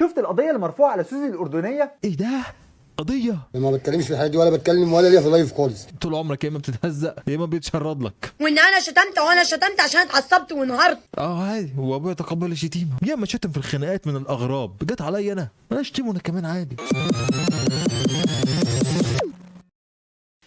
شفت القضيه اللي مرفوعه على سوزي الاردنيه؟ ايه ده؟ قضيه؟ ما بتكلمش في الحاجات دي ولا بتكلم ولا ليا في اللايف خالص. طول عمرك يا اما بتتهزق يا اما بيتشرد لك. وان انا شتمت وانا شتمت عشان اتعصبت وانهارت. عادي، هو ابويا يتقبل الشتيمه. يا اما شتم في الخناقات من الاغراب، جت عليا انا اشتمه انا كمان عادي.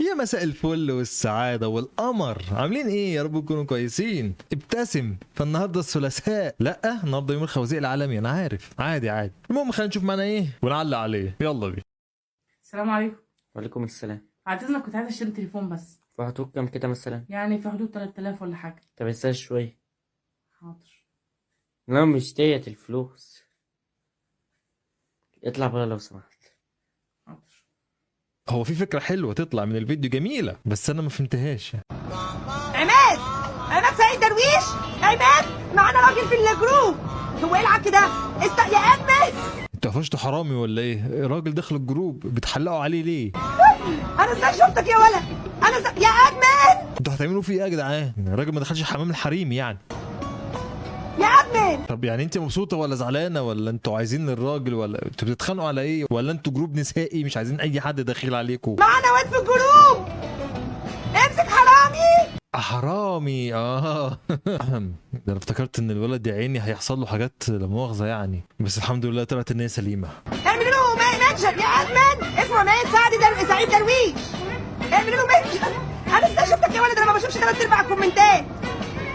يا مساء الفل والسعادة والقمر، عاملين ايه؟ يا رب تكونوا كويسين. ابتسم، فالنهارده الثلاثاء، لا النهارده يوم الخوازيق العالمي، انا عارف، عادي عادي. المهم خلينا نشوف معانا ايه ونعلق عليه، يلا بينا. السلام عليكم. وعليكم السلام. بعد اذنك كنت عايز اشتري تليفون بس. في حدود كام كده مثلا؟ يعني في حدود 3000 ولا حاجه. طب استنى شوية. حاضر. لا مش ديت الفلوس، اطلع بره لو سمحت. حاضر. هو في فكرة حلوة تطلع من الفيديو جميلة، بس أنا ما فهمتهاش. عماد سعيد درويش. عماد معانا راجل في الجروب. هو يلعب كده يا ادمن. انتوا قفشتوا حرامي ولا ايه؟ الراجل داخل الجروب بتحلقوا عليه ليه؟ انا ازاي شفتك يا ولا؟ يا ادمن. انتوا هتعملوا فيه ايه يا جدعان؟ الراجل ما دخلش حمام الحريم يعني. يا ادمن. طب يعني انت مبسوطة ولا زعلانة، ولا انتوا عايزين الراجل، ولا انتوا بتتخانقوا على ايه، ولا انتوا جروب نسائي مش عايزين اي حد داخل عليكم؟ معانا واد في الجروب. امسك حرامي. حرامي ده انا افتكرت ان الولد يا عيني هيحصل له حاجات لا مؤاخذة يعني، بس الحمد لله طلعت ان هي سليمة. اعملوا له منشن يا ادمن. اسمه عماد سعيد درويش. اعملوا له منشن. انا ازاي شفتك يا ولد؟ انا ما بشوفش 3/4 الكومنتات.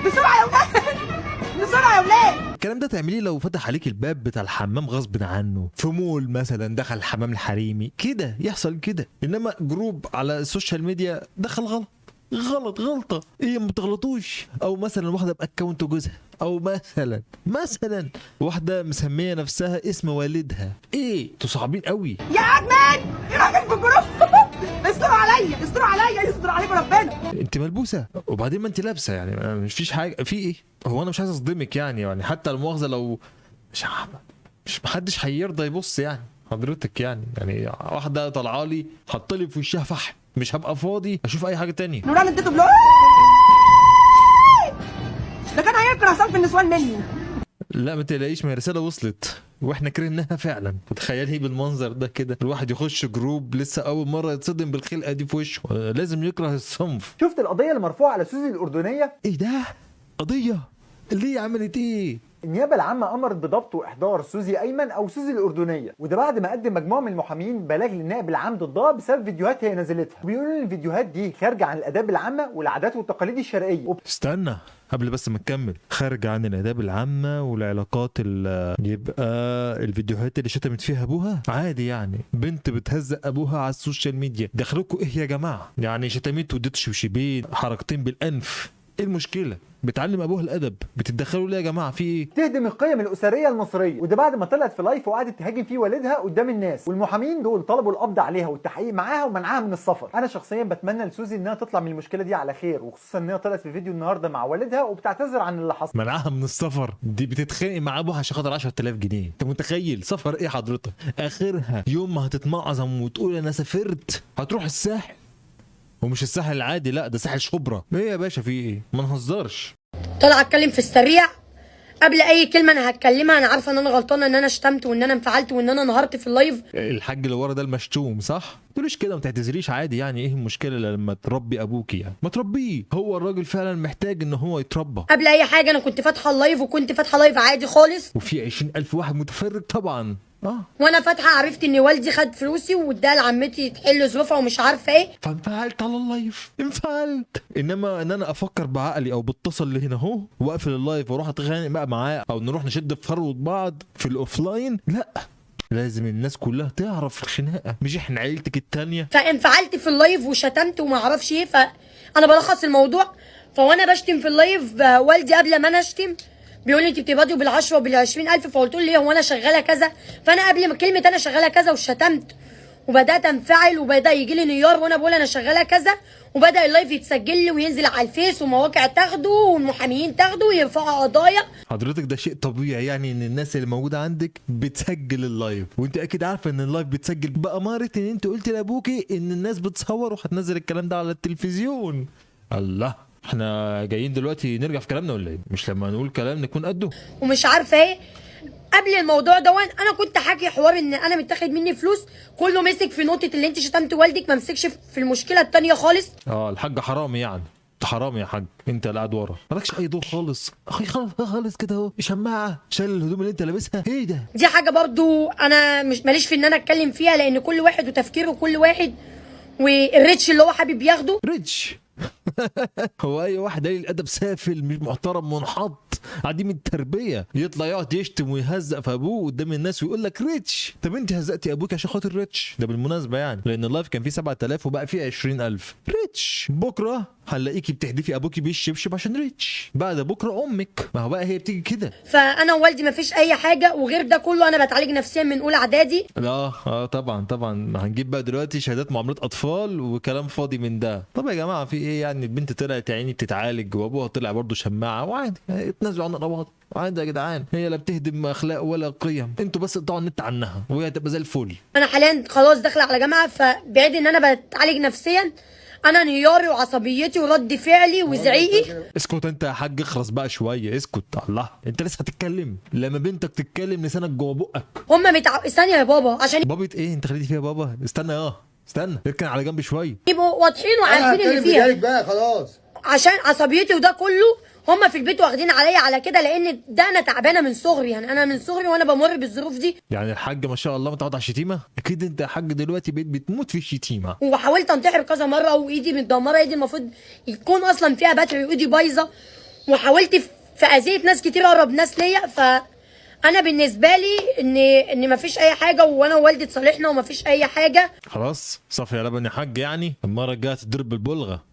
بسرعه يا ولاد. بسرعه يا ولاد. الكلام ده تعمليه لو فتح عليك الباب بتاع الحمام غصب عنه في مول مثلا، دخل الحمام الحريمي كده يحصل كده، انما جروب على السوشيال ميديا دخل غلطه ايه، ما تغلطوش. او مثلا واحده باكونت جوزها، او مثلا واحده مسميه نفسها اسم والدها، ايه انتوا صعبين قوي. يا ادمن في راجل في الجروب. استروا عليا يستر عليكم ربنا. انت ملبوسه وبعدين ما انت لابسه، يعني مش فيش حاجه في ايه. هو انا مش عايز اصدمك يعني حتى المؤاخذه لو مش محدش هيرضى يبص يعني حضرتك، يعني واحده طالعه لي حاطه لي في وشها فحم، مش هبقى فاضي اشوف اي حاجه تانية. نوران اديته بلو. ده كان هيكره صنف النسوان مني. لا ما تقلقيش، ما هي رساله وصلت واحنا كرهناها فعلا. تخيلي بالمنظر ده كده الواحد يخش جروب لسه اول مره يتصدم بالخلقه دي في وشه، لازم يكره الصنف. شفت القضيه اللي مرفوعه على سوزي الاردنيه؟ ايه ده؟ قضيه؟ ليه عملت ايه؟ النيابه العامه امرت بضبط واحضار سوزي ايمن او سوزي الاردنيه، وده بعد ما قدم مجموعه من المحامين بلاغ للنائب العام ضدها بسبب فيديوهات هي نزلتها، وبيقولوا ان الفيديوهات دي خارجه عن الاداب العامه والعادات والتقاليد الشرعيه. استنى قبل بس ما نكمل، خارج عن الاداب العامه والعلاقات يبقى الفيديوهات اللي شتمت فيها ابوها عادي، يعني بنت بتهزق ابوها على السوشيال ميديا، دخلكوا ايه يا جماعه؟ يعني شتمته ودتش وشبين حركتين بالانف، ايه المشكله؟ بتعلم ابوها الادب، بتتدخلوا ليه يا جماعه؟ في ايه؟ تهدم القيم الاسريه المصريه، وده بعد ما طلعت في لايف وقعدت تهاجم فيه والدها قدام الناس، والمحامين دول طلبوا القبض عليها والتحقيق معاها ومنعها من السفر. انا شخصيا بتمنى لسوزي انها تطلع من المشكله دي على خير، وخصوصا انها طلعت في فيديو النهارده مع والدها وبتعتذر عن اللي حصل. منعها من السفر؟ دي بتتخانق مع ابوها عشان خاطر 10000 جنيه، انت متخيل؟ سفر ايه حضرتك؟ اخرها يوم ما هتتمعظم وتقول انا سافرت هتروح الساحل، ومش الساحل العادي، لا ده ساحل شبرا. ايه يا باشا في ايه؟ ما نهزرش. طلع اتكلم في السريع قبل اي كلمه انا هتكلمها. انا عارفه ان انا غلطانه، ان انا شتمت وان انا انفعلت وان انا انهارت في اللايف. الحاج اللي ورا ده المشتوم صح؟ ما تقوليش كده، ما تعتذريش عادي، يعني ايه المشكله لما تربي ابوكي؟ يعني ما تربيه، هو الراجل فعلا محتاج ان هو يتربى. قبل اي حاجه انا كنت فاتحه اللايف، وكنت فاتحه لايف عادي خالص، وفي 20000 واحد متفرج طبعا. وانا فاتحه عرفت ان والدي خد فلوسي واداها لعمتي تحل ظروفها ومش عارفه ايه، فانفعلت على اللايف، انفعلت. انما ان انا افكر بعقلي او بتصل اللي هنا اهو واقفل اللايف واروح اتخانق بقى معاه، او نروح نشد في فروه بعض في الاوفلاين، لا لازم الناس كلها تعرف الخناقه، مش احنا عيلتك التانيه. فانفعلت في اللايف وشتمت وما اعرفش ايه. فانا بلخص الموضوع، فوانا بشتم في اللايف والدي قبل ما انا اشتم بيقول لي انت بتبادي بال10 وبال20000، فقلت له ليه؟ هو انا شغاله كذا؟ فانا قبل ما كلمه انا شغاله كذا وشتمت وبدات انفعل وبدا يجي لي انهيار وانا بقول انا شغاله كذا، وبدا اللايف يتسجل لي وينزل على الفيس ومواقع تاخده والمحاميين تاخده ويرفعوا قضايا. حضرتك ده شيء طبيعي، يعني ان الناس اللي موجوده عندك بتسجل اللايف، وانت اكيد عارفه ان اللايف بيتسجل باماره ان انت قلت لابوكي ان الناس بتصور وهتنزل الكلام ده على التلفزيون. الله، احنا جايين دلوقتي نرجع في كلامنا ولا ايه؟ مش لما نقول كلام نكون قده؟ ومش عارفه ايه. قبل الموضوع ده انا كنت حاكي حوار ان انا متاخد مني فلوس، كله مسك في نقطه اللي انت شتمت والدك، ما مسكش في المشكله التانيه خالص. الحاج حرامي يعني. انت حرامي يا حاج، انت اللي قاعد ورا مالكش اي دور خالص. اخي خالص كده اهو، شماعه شايل الهدوم اللي انت لابسها، ايه ده؟ دي حاجه برضو انا مش ماليش في ان انا اتكلم فيها، لان كل واحد وتفكيره، كل واحد والريتش اللي هو حابب ياخده. ريتش هو اي واحد قليل الادب سافل مش محترم منحط عديم التربيه يطلع يقعد يشتم ويهزق في ابوه قدام الناس ويقول لك ريتش؟ طب انت هزقتي ابوك عشان خاطر ريتش؟ ده بالمناسبه يعني، لان اللايف كان فيه 7000 وبقى فيه 20000. ريتش بكره هنلاقيكي بتحدفي ابوكي بالشبشب عشان ريتش، بعد بكره امك، ما هو بقى هي بتيجي كده. فانا ووالدي ما فيش اي حاجه، وغير ده كله انا بتعالج نفسيا من اولى اعدادي. طبعا هنجيب بقى دلوقتي شهادات معاملات اطفال وكلام فاضي من ده. طب يا جماعه في ايه يعني؟ البنت طلعت يا عيني بتتعالج وابوها طلع برضه شماعه، وعادي اتنازلوا عن الرواتب عادي يا جدعان. هي لا بتهدم اخلاق ولا قيم، انتوا بس اقطعوا النت عنها وهي هتبقى زي الفل. انا حاليا خلاص داخله على جامعه، فبعيد ان انا بتعالج نفسيا، انا انهياري وعصبيتي ورد فعلي وزعيقي. اسكت انت يا حاج، اخرس بقى شويه، اسكت. الله انت لسه هتتكلم؟ لما بنتك تتكلم لسانك جوه بقك. ثانيه يا بابا، عشان بابا ايه؟ انت خليتي فيها بابا؟ استنى اركن على جنب شويه. يبقوا واضحين وعارفين اللي فيها. بقى خلاص. عشان عصبيتي وده كله هما في البيت واخدين عليا على كده، لان ده انا تعبانه من صغري، يعني انا من صغري وانا بمر بالظروف دي. يعني الحاج ما شاء الله متعود على الشتيمه؟ اكيد انت يا حاج دلوقتي بقيت بتموت في الشتيمه. وحاولت انتحر كذا مره وايدي متدمره، ايدي المفروض يكون اصلا فيها باتري وايدي بايظه، وحاولت في اذيه ناس كتير، اقرب ناس ليا. انا بالنسبه لي ان مفيش اي حاجه، وانا ووالدي اتصالحنا ومفيش اي حاجه. خلاص صافي يا لبن يا حاج، يعني المره الجايه تضرب بالبلغه.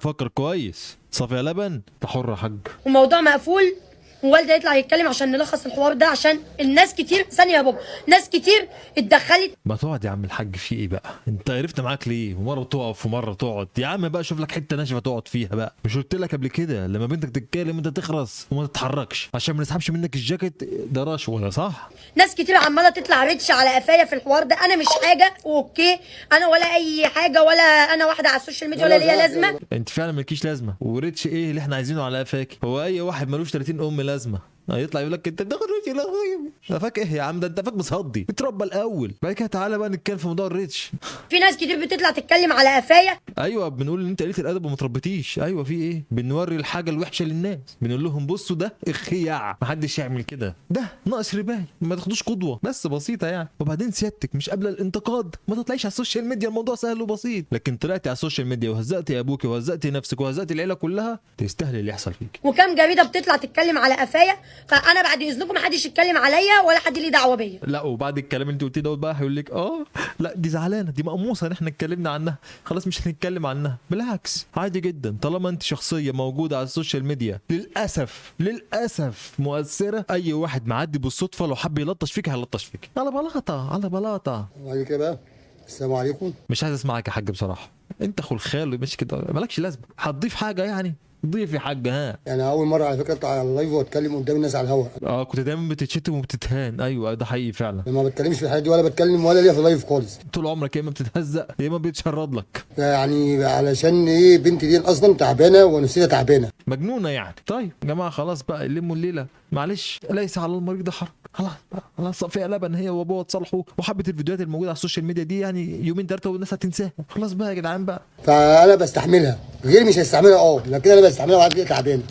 فكر كويس. صافي يا لبن، انت حر يا حاج. وموضوع مقفول، ووالدي يطلع يتكلم عشان نلخص الحوار ده، عشان الناس كتير. ثانيه يا بابا، ناس كتير اتدخلت. ما تقعد يا عم الحاج، في ايه بقى؟ انت عرفت معاك ليه؟ ومره تقف ومره تقعد. يا عم بقى شوف لك حته ناشفه تقعد فيها بقى. مش قلت لك قبل كده لما بنتك تتكلم انت تخرس وما تتحركش عشان ما نسحبش منك الجاكيت؟ ده رشوه صح؟ ناس كتير عماله تطلع ريتش على قفايا في الحوار ده. انا مش حاجه اوكي، انا ولا اي حاجه، ولا انا واحده على السوشيال ميديا ولا ليا لازمه. انت فعلا مالكيش لازمه. وريتش ايه اللي احنا عايزينه على قفاك؟ هو اي واحد ملوش 30 لازمه هيطلع يقول لك انت بتاخد ريتش؟ لا قفاك ايه يا عم؟ ده انت قفاك مصدي. اتربى الاول بعد كده تعالى بقى نتكلم في موضوع الريتش. في ناس كتير بتطلع تتكلم على قفايا. ايوه بنقول ان انت قليله الادب وما تربيتيش. ايوه في ايه؟ بنوري الحاجه الوحشه للناس، بنقول لهم بصوا ده اخياع، ما حدش يعمل كده، ده ناقص رباية، ما تاخدوش قدوه. بس بسيطه يعني. وبعدين سيادتك مش قابله الانتقاد؟ ما تطلعيش على السوشيال ميديا، الموضوع سهل وبسيط. لكن طلعتي على السوشيال ميديا وهزقتي ابوكي وهزقتي نفسك وهزقتي العيله كلها، تستاهلي اللي يحصل فيك. وكم جريده بتطلع تتكلم على قفايا. فانا بعد اذنكم ما حدش يتكلم عليا ولا حد ليه دعوه بيا. لا وبعد الكلام اللي انت قلتيه دوت بقى هيقول لك لا دي زعلانه، دي مقموصه ان احنا اتكلمنا عنها، خلاص مش هنتكلم عنها. بالعكس عادي جدا، طالما انت شخصيه موجوده على السوشيال ميديا للاسف مؤثره، اي واحد معدي بالصدفه لو حب يلطش فيك هيلطش فيك على بلاطه. وبعد كده بقى السلام عليكم. مش عايز اسمعك يا حاج بصراحه، انت اخو الخال مش كده، مالكش لازمه. هتضيف حاجه يعني؟ ضيف يا حاج. يعني اول مره على فكره اطلع على اللايف واتكلم قدام الناس على الهواء. كنت دايما بتتشتم وبتتهان. ايوه ده حقيقي فعلا. ما بتكلمش في الحاجات دي، ولا بتكلم ولا ليا في اللايف خالص. طول عمرك يا اما بتتهزق يا اما بيتشرد لك. يعني علشان ايه؟ بنتي دي اصلا تعبانه ونفسيتها تعبانه مجنونه يعني. طيب يا جماعه خلاص بقى لموا الليله، معلش ليس على المريض حرج. خلاص صفية لبن هي وابوها اتصالحوا وحبت الفيديوهات الموجوده على السوشيال ميديا دي، يعني يومين ثلاثه والناس هتنساها. خلاص بقى يا جدعان بقى. فانا بستحملها، غيري مش هيستحملها. لكن انا بستحملها وعارف كده تعبانه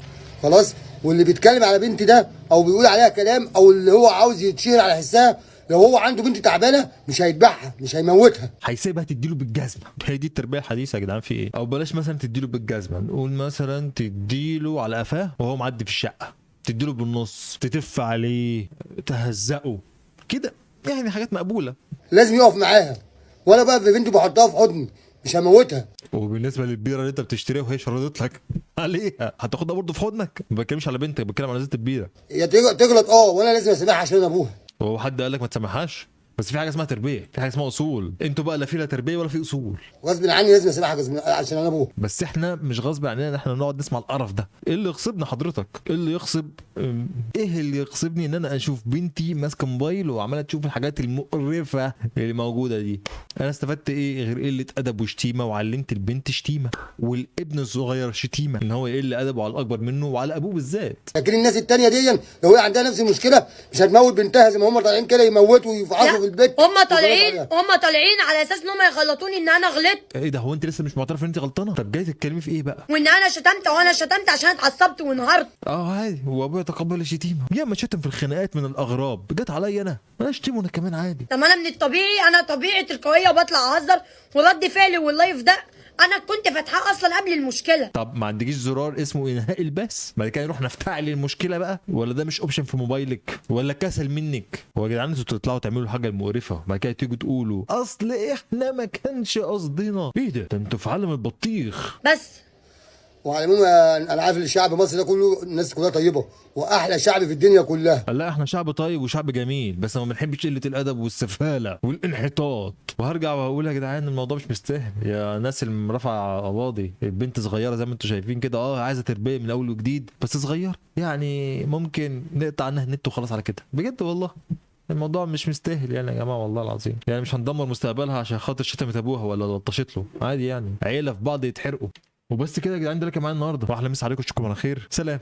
خلاص. واللي بيتكلم على بنتي ده او بيقول عليها كلام او اللي هو عاوز يتشير على حسها، لو هو عنده بنت تعبانه مش هيذبحها، مش هيموتها، هيسيبها تديله بالجزمه. هي دي التربيه الحديثه يا جدعان. في ايه؟ او بلاش مثلا تديله بالجزمه، نقول مثلا تديله على قفاه وهو معدي في الشقه، تديله بالنص، تتف عليه، تهزقه كده، يعني حاجات مقبوله. لازم يقف معاها. وانا بقى في بنتي بحطها في حضني، مش هموتها. وبالنسبه للبيره اللي انت بتشتريها وهي شردت لك عليها، هتاخدها برضه في حضنك؟ ما بتكلمش على بنتك، بتكلم على زيت البيره. هي تغلط وانا لازم اسامحها عشان ابوها. هو حد قال لك ما تسامحهاش؟ بس في حاجه اسمها تربيه، في حاجه اسمها اصول. انتوا بقى لا في لا تربيه ولا في اصول. غصب عني لازم اسيبها عشان انا ابوه. بس احنا مش غصب عننا ان احنا نقعد نسمع القرف ده. ايه اللي يغصبنا حضرتك؟ ايه اللي يغصب ايه اللي يغصبني ان انا اشوف بنتي ماسكه موبايل وعماله تشوف الحاجات المقرفه اللي موجوده دي؟ انا استفدت ايه غير قله ادب وشتيمه؟ وعلمت البنت شتيمه والابن الصغير شتيمه، ان هو يقل ادبه على الاكبر منه وعلى ابوه بالذات. لكن الناس التانية دي لو هي عندها نفس المشكله مش هتموت بنتها زي ما هم طالعين كده يموتوا ويفعصوا في البيت. هم طالعين على اساس ان هم يغلطوني ان انا غلطت. ايه ده؟ هو انت لسه مش معترف ان انت غلطانه؟ طب جاي تتكلمي في ايه بقى؟ وان انا شتمت وانا شتمت عشان اتعصبت وانهارت. عادي، هو ابويا تقبل الشتيمه. يا ما شتم في الخناقات من الاغراب، جت عليا انا اشتمه انا كمان عادي. طب انا من الطبيعي، انا طبيعي تلقائيه وبطلع اهزر، ورد فعلي واللايف ده انا كنت فاتحاه اصلا قبل المشكله. طب ما عندكيش زرار اسمه انهاء البث؟ بعد كده نروح نفتعل المشكله بقى؟ ولا ده مش اوبشن في موبايلك؟ ولا كسل منك؟ هو يا جدعان انتوا تطلعوا تعملوا الحاجه المقرفه بعد كده تيجوا تقولوا اصل احنا ما كانش قصدنا؟ ايه ده انتوا في عالم البطيخ. بس وعلى العموم انا عارف ان الشعب المصري ده كله الناس كلها طيبه واحلى شعب في الدنيا كلها. لا احنا شعب طيب وشعب جميل، بس ما بنحبش قله الادب والسفاله والانحطاط. وهرجع واقول يا جدعان الموضوع مش مستاهل. يا ناس اللي رافعه قواضي البنت صغيره زي ما انتم شايفين كده، عايزه تربيه من اول وجديد، بس صغير يعني ممكن نقطع عنها النت وخلاص على كده. بجد والله الموضوع مش مستاهل يعني يا جماعه والله العظيم. يعني مش هندمر مستقبلها عشان خاطر شتمت ابوها ولا لطشت له، عادي يعني عيله في بعض يتحرقوا وبس كده يا جدعان. ده اللي كان معايا النهارده، واحلى مسا عليكم، اشوفكم على خير، سلام.